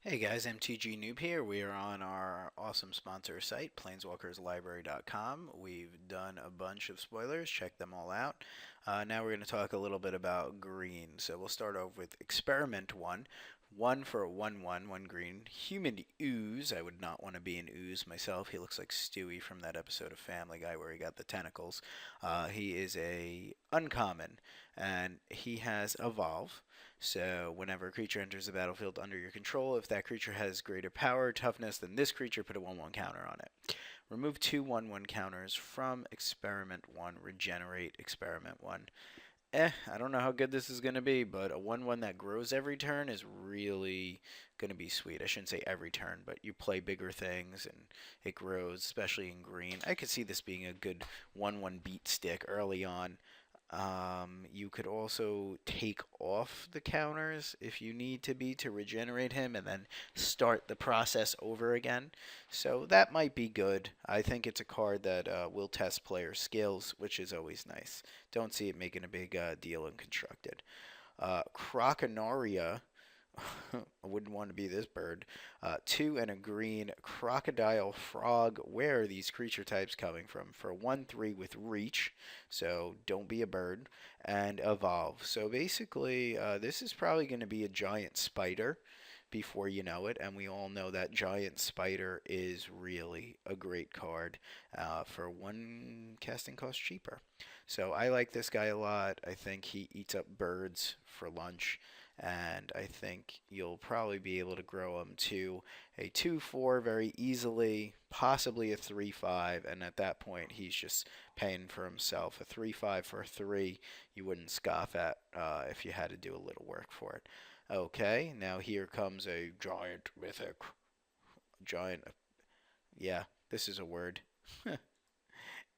Hey guys, MTGnoob here. We are on our awesome sponsor site, planeswalkerslibrary.com. We've done a bunch of spoilers. Check them all out. Now we're going to talk a little bit about green. So we'll start off with Experiment 1. 1 for a 1/1, 1 green. Human Ooze. I would not want to be an Ooze myself. He looks like Stewie from that episode of Family Guy where he got the tentacles. He is a uncommon, and he has Evolve. So whenever a creature enters the battlefield under your control, if that creature has greater power, toughness than this creature, put a 1/1 counter on it. Remove two 1/1 counters from Experiment 1, regenerate Experiment 1. I don't know how good this is going to be, but a 1/1 that grows every turn is really going to be sweet. I shouldn't say every turn, but you play bigger things and it grows, especially in green. I could see this being a good 1/1 beat stick early on. You could also take off the counters if you need to be to regenerate him and then start the process over again. So that might be good. I think it's a card that will test player skills, which is always nice. Don't see it making a big deal in Constructed. Croconaria. I wouldn't want to be this bird. 2 and a green crocodile frog. Where are these creature types coming from? For 1/3 with reach, so don't be a bird, and evolve. So basically, this is probably going to be a giant spider before you know it, and we all know that giant spider is really a great card for one casting cost cheaper. So I like this guy a lot. I think he eats up birds for lunch, and I think you'll probably be able to grow him to a 2/4 very easily, possibly a 3/5, and at that point he's just paying for himself. A 3/5 for a 3 you wouldn't scoff at if you had to do a little work for it. Okay, now here comes a giant mythic. Giant, yeah, this is a word.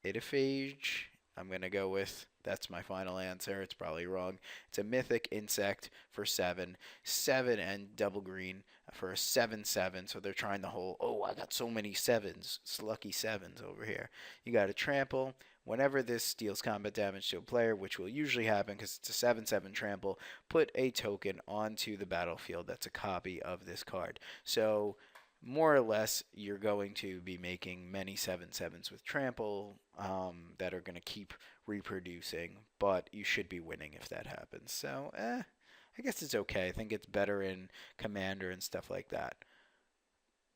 Idiphage. I'm going to go with, that's my final answer. It's probably wrong. It's a mythic insect for 7. 7 and double green for a 7/7. So they're trying the whole, oh, I got so many 7s. It's lucky 7s over here. You got to trample. Whenever this deals combat damage to a player, which will usually happen because it's a 7/7 trample, put a token onto the battlefield that's a copy of this card. So more or less, you're going to be making many 7/7s with trample that are going to keep reproducing, but you should be winning if that happens. So, I guess it's okay. I think it's better in Commander and stuff like that.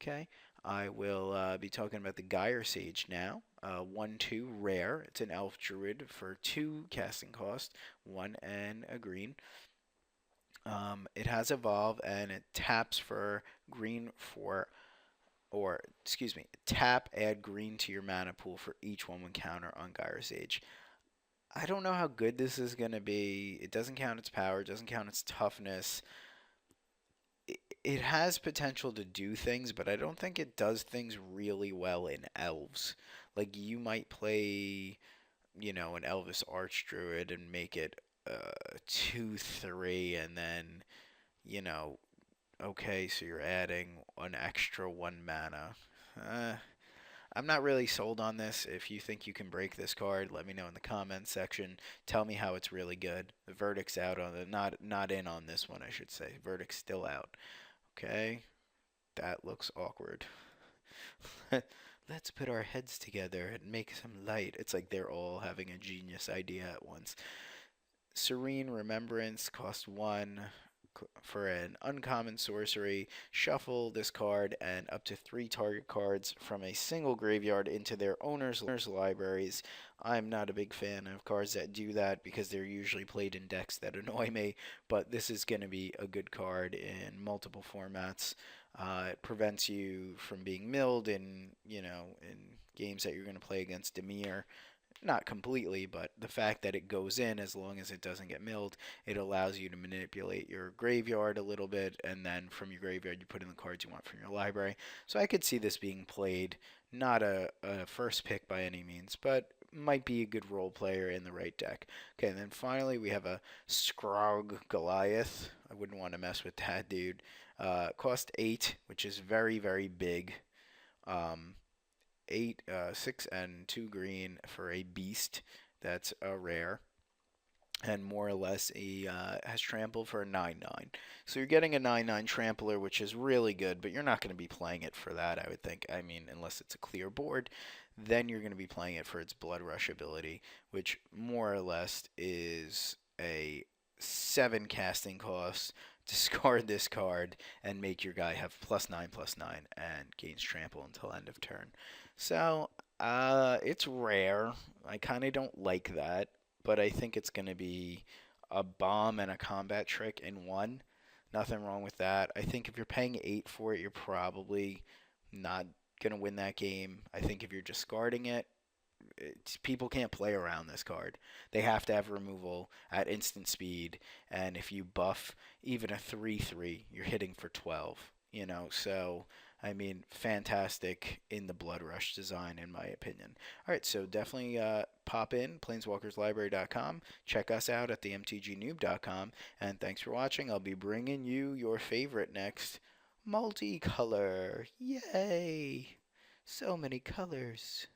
Okay, I will be talking about the Gyre Sage now. 1/2 rare. It's an elf druid for 2 casting cost, 1 and a green. It has evolve and it taps for green for, or excuse me, tap, add green to your mana pool for each 1/1 counter on Gyre's Age. I don't know how good this is going to be. It doesn't count its power, it doesn't count its toughness. It has potential to do things, but I don't think it does things really well in elves. Like you might play, an Elvis Archdruid and make it 2/3, and then, you know, okay, so you're adding an extra 1 mana. Uh, I'm not really sold on this. If you think you can break this card, let me know in the comments section. Tell me how it's really good. The verdict's out on the not in on this one, I should say. Verdict's still out. Okay, that looks awkward. Let's put our heads together and make some light. It's like they're all having a genius idea at once. Serene Remembrance cost 1 for an uncommon sorcery. Shuffle this card and up to 3 target cards from a single graveyard into their owner's libraries. I'm not a big fan of cards that do that because they're usually played in decks that annoy me, but this is going to be a good card in multiple formats. It prevents you from being milled in games that you're going to play against Demir. Not completely, but the fact that it goes in, as long as it doesn't get milled, it allows you to manipulate your graveyard a little bit, and then from your graveyard you put in the cards you want from your library. So I could see this being played. Not a first pick by any means, but might be a good role player in the right deck. Okay, and then finally we have a Scrog Goliath. I wouldn't want to mess with that dude. Cost 8, which is very, very big. Um, 8, 6, and 2 green for a beast. That's a rare. and more or less he has trample for a 9/9. So you're getting a 9/9 trampler, which is really good, but you're not going to be playing it for that, I would think. I mean, unless it's a clear board, then you're going to be playing it for its Blood Rush ability, which more or less is a 7 casting cost. Discard this card and make your guy have +9/+9 and gains trample until end of turn. So, it's rare. I kind of don't like that, but I think it's going to be a bomb and a combat trick in one. Nothing wrong with that. I think if you're paying 8 for it, you're probably not going to win that game. I think if you're discarding it, people can't play around this card. They have to have removal at instant speed, and if you buff even a 3/3, you're hitting for 12. So I mean, fantastic in the Blood Rush design, in my opinion. All right, so definitely pop in planeswalkerslibrary.com. Check us out at theMTGnoob.com, and thanks for watching. I'll be bringing you your favorite next, multicolor. Yay! So many colors.